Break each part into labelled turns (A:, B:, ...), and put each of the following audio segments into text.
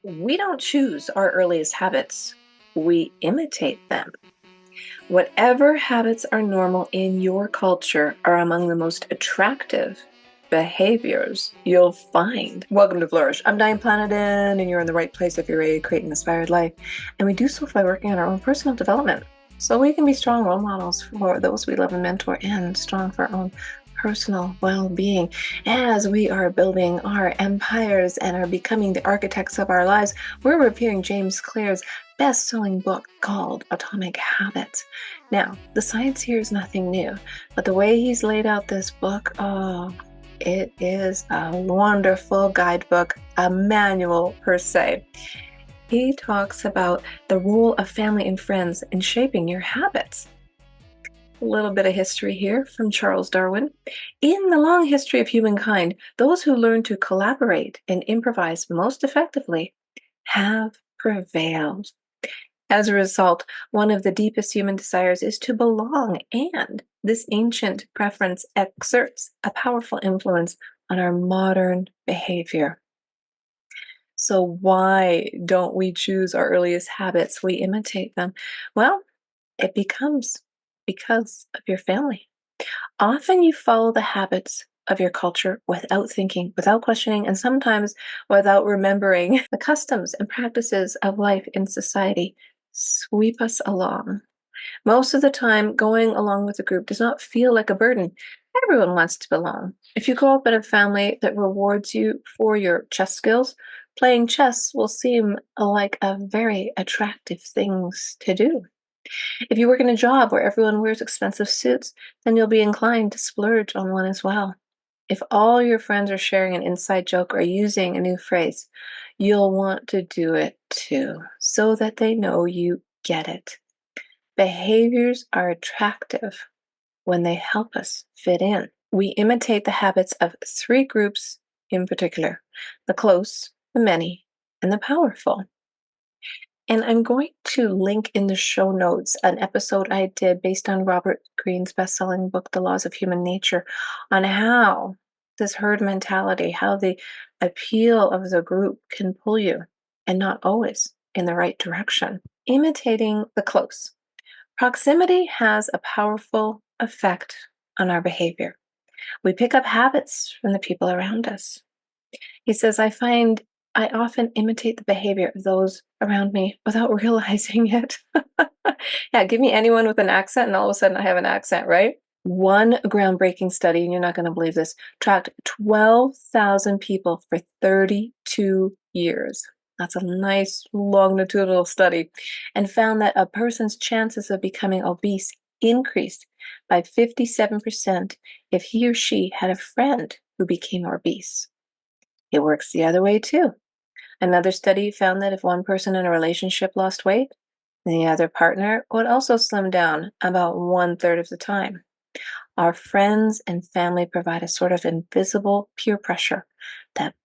A: We don't choose our earliest habits, we imitate them. Whatever habits are normal in your culture are among the most attractive behaviors you'll find. Welcome to Flourish. I'm Diane Planet In, and you're in the right place if you're ready to create an inspired life. And we do so by working on our own personal development so we can be strong role models for those we love and mentor and strong for our own personal well-being as we are building our empires and are becoming the architects of our lives. We're reviewing James Clear's best-selling book called Atomic Habits. Now, the science here is nothing new, but the way he's laid out this book, it is a wonderful guidebook, a manual per se. He talks about the role of family and friends in shaping your habits. A little bit of history here from Charles Darwin. In the long history of humankind, those who learn to collaborate and improvise most effectively have prevailed. As a result, one of the deepest human desires is to belong, and this ancient preference exerts a powerful influence on our modern behavior. So, why don't we choose our earliest habits? We imitate them. Well, it becomes because of your family. Often you follow the habits of your culture without thinking, without questioning, and sometimes without remembering. The customs and practices of life in society sweep us along. Most of the time, going along with a group does not feel like a burden. Everyone wants to belong. If you grow up in a family that rewards you for your chess skills, playing chess will seem like a very attractive thing to do. If you work in a job where everyone wears expensive suits, then you'll be inclined to splurge on one as well. If all your friends are sharing an inside joke or using a new phrase, you'll want to do it too, so that they know you get it. Behaviors are attractive when they help us fit in. We imitate the habits of three groups in particular: the close, the many, and the powerful. And I'm going to link in the show notes an episode I did based on Robert Greene's best-selling book, The Laws of Human Nature, on how this herd mentality, how the appeal of the group can pull you, and not always in the right direction. Imitating the close. Proximity has a powerful effect on our behavior. We pick up habits from the people around us. He says, I find I often imitate the behavior of those around me without realizing it. Yeah, give me anyone with an accent, and all of a sudden I have an accent, right? One groundbreaking study, and you're not going to believe this, tracked 12,000 people for 32 years. That's a nice longitudinal study, and found that a person's chances of becoming obese increased by 57% if he or she had a friend who became obese. It works the other way too. Another study found that if one person in a relationship lost weight, the other partner would also slim down about 1/3 of the time. Our friends and family provide a sort of invisible peer pressure that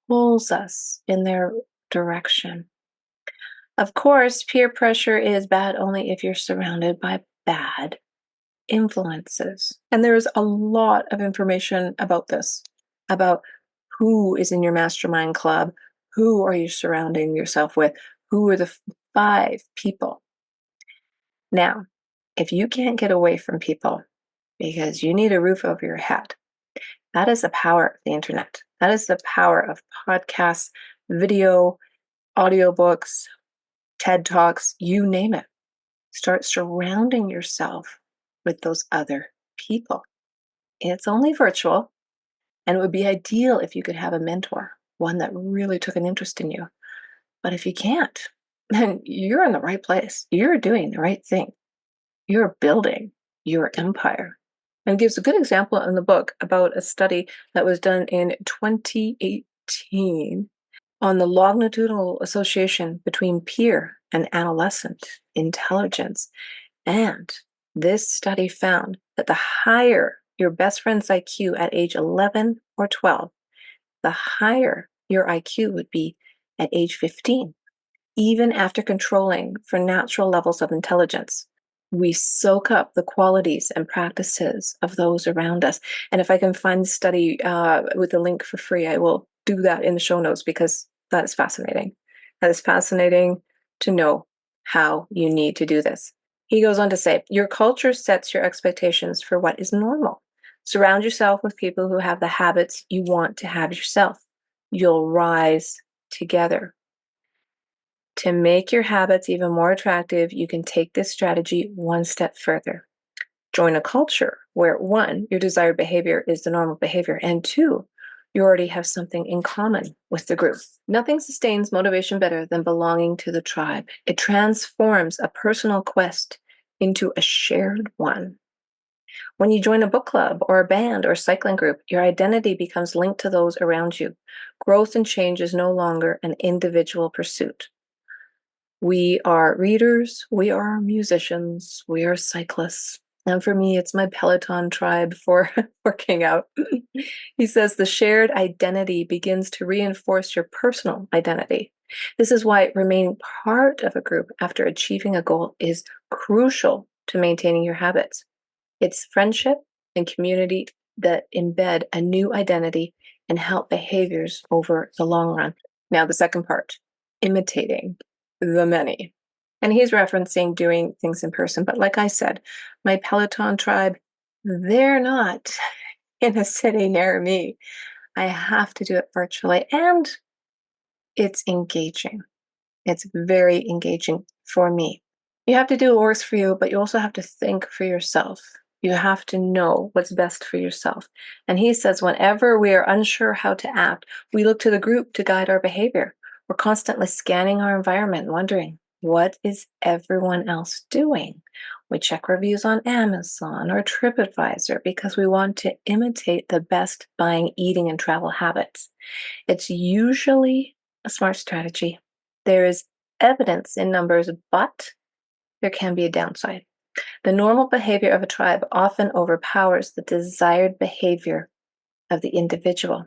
A: pulls us in their direction. Of course, peer pressure is bad only if you're surrounded by bad influences. And there's a lot of information about this, about who is in your mastermind club, who are you surrounding yourself with, who are the 5 people. Now, if you can't get away from people because you need a roof over your head, that is the power of the internet. That is the power of podcasts, video, audiobooks, TED Talks, you name it. Start surrounding yourself with those other people. It's only virtual, and it would be ideal if you could have a mentor, one that really took an interest in you. But if you can't, then you're in the right place. You're doing the right thing. You're building your empire. And gives a good example in the book about a study that was done in 2018 on the longitudinal association between peer and adolescent intelligence. And this study found that the higher your best friend's IQ at age 11 or 12, the higher your IQ would be at age 15, even after controlling for natural levels of intelligence. We soak up the qualities and practices of those around us. And if I can find the study with the link for free, I will do that in the show notes because that is fascinating. And it's fascinating to know how you need to do this. He goes on to say, your culture sets your expectations for what is normal. Surround yourself with people who have the habits you want to have yourself. You'll rise together. To make your habits even more attractive, you can take this strategy one step further. Join a culture where one, your desired behavior is the normal behavior, and two, you already have something in common with the group. Nothing sustains motivation better than belonging to the tribe. It transforms a personal quest into a shared one. When you join a book club or a band or cycling group, your identity becomes linked to those around you. Growth and change is no longer an individual pursuit. We are readers, we are musicians, we are cyclists. And for me, it's my Peloton tribe for working out. He says the shared identity begins to reinforce your personal identity. This is why remaining part of a group after achieving a goal is crucial to maintaining your habits. It's friendship and community that embed a new identity and help behaviors over the long run. Now, the second part, imitating the many. And he's referencing doing things in person. But like I said, my Peloton tribe, they're not in a city near me. I have to do it virtually. And it's engaging. It's very engaging for me. You have to do what works for you, but you also have to think for yourself. You have to know what's best for yourself. And he says, whenever we are unsure how to act, we look to the group to guide our behavior. We're constantly scanning our environment, wondering, what is everyone else doing? We check reviews on Amazon or TripAdvisor because we want to imitate the best buying, eating, and travel habits. It's usually a smart strategy. There is evidence in numbers, but there can be a downside. The normal behavior of a tribe often overpowers the desired behavior of the individual.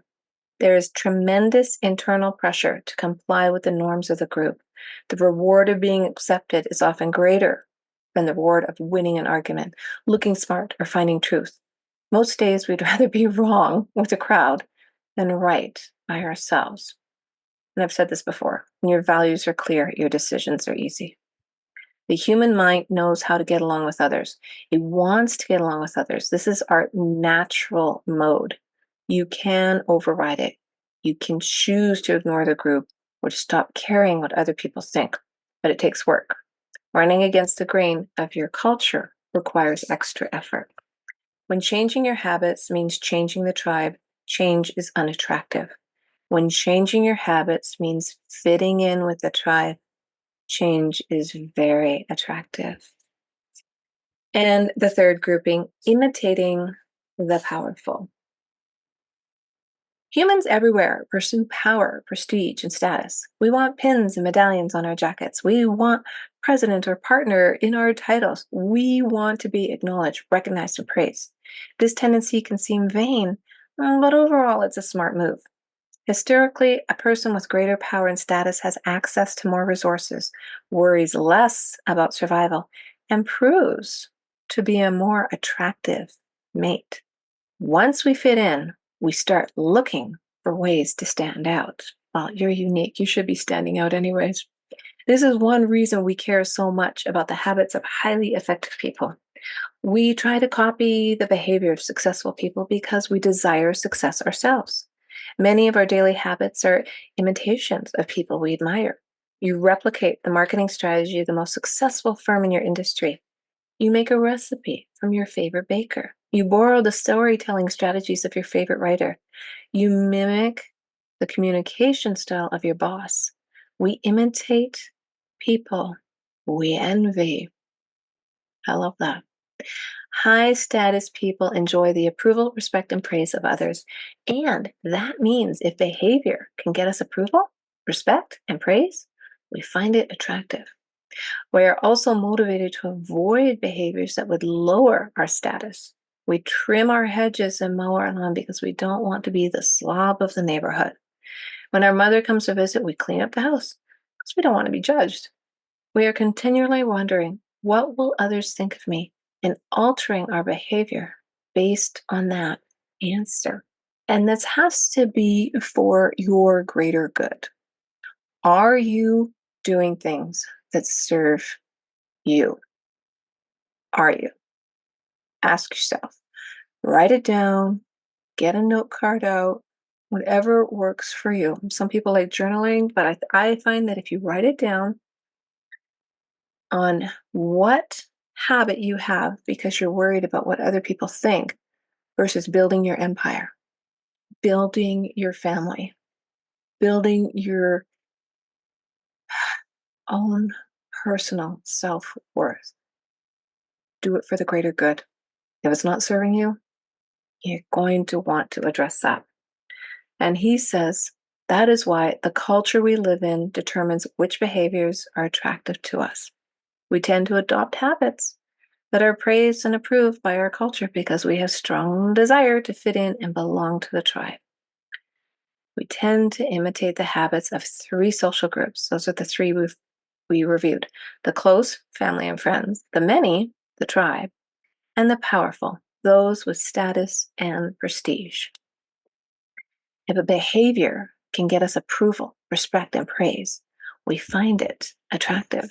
A: There is tremendous internal pressure to comply with the norms of the group. The reward of being accepted is often greater than the reward of winning an argument, looking smart, or finding truth. Most days, we'd rather be wrong with a crowd than right by ourselves. And I've said this before, when your values are clear, your decisions are easy. The human mind knows how to get along with others. It wants to get along with others. This is our natural mode. You can override it. You can choose to ignore the group or to stop caring what other people think, but it takes work. Running against the grain of your culture requires extra effort. When changing your habits means changing the tribe, change is unattractive. When changing your habits means fitting in with the tribe, change is very attractive. And the third grouping, imitating the powerful. Humans everywhere pursue power, prestige, and status. We want pins and medallions on our jackets. We want president or partner in our titles. We want to be acknowledged, recognized, and praised. This tendency can seem vain, but overall it's a smart move. Historically, a person with greater power and status has access to more resources, worries less about survival, and proves to be a more attractive mate. Once we fit in, we start looking for ways to stand out. Well, you're unique. You should be standing out anyways. This is one reason we care so much about the habits of highly effective people. We try to copy the behavior of successful people because we desire success ourselves. Many of our daily habits are imitations of people we admire. You replicate the marketing strategy of the most successful firm in your industry. You make a recipe from your favorite baker. You borrow the storytelling strategies of your favorite writer. You mimic the communication style of your boss. We imitate people we envy. I love that. High status people enjoy the approval, respect, and praise of others. And that means if behavior can get us approval, respect, and praise, we find it attractive. We are also motivated to avoid behaviors that would lower our status. We trim our hedges and mow our lawn because we don't want to be the slob of the neighborhood. When our mother comes to visit, we clean up the house because we don't want to be judged. We are continually wondering, what will others think of me? And altering our behavior based on that answer. And this has to be for your greater good. Are you doing things that serve you? Are you? Ask yourself. Write it down, get a note card out, whatever works for you. Some people like journaling, but I find that if you write it down on what habit you have because you're worried about what other people think versus building your empire, building your family, building your own personal self worth, do it for the greater good. If it's not serving you, you're going to want to address that. And he says that is why the culture we live in determines which behaviors are attractive to us. We tend to adopt habits that are praised and approved by our culture because we have strong desire to fit in and belong to the tribe. We tend to imitate the habits of three social groups. Those are the three we reviewed: the close, family and friends; the many, the tribe; and the powerful, those with status and prestige. If a behavior can get us approval, respect, and praise, we find it attractive.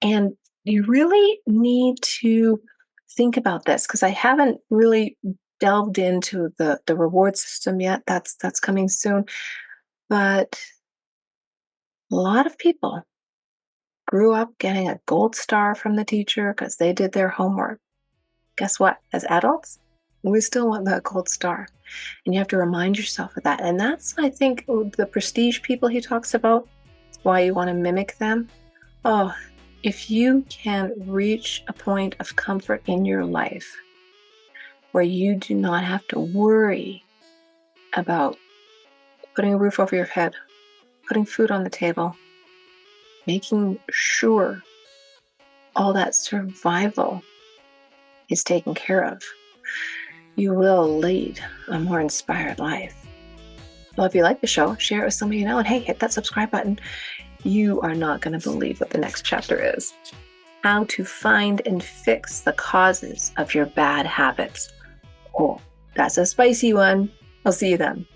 A: And you really need to think about this, because I haven't really delved into the reward system yet. That's coming soon. But a lot of people grew up getting a gold star from the teacher because they did their homework. Guess what? As adults, we still want that gold star. And you have to remind yourself of that. And that's, I think, the prestige people he talks about, why you want to mimic them. Oh, if you can reach a point of comfort in your life where you do not have to worry about putting a roof over your head, putting food on the table, making sure all that survival is taken care of, you will lead a more inspired life. Well, if you like the show, share it with somebody you know, and hey, hit that subscribe button. You are not going to believe what the next chapter is. How to find and fix the causes of your bad habits. Oh, that's a spicy one. I'll see you then.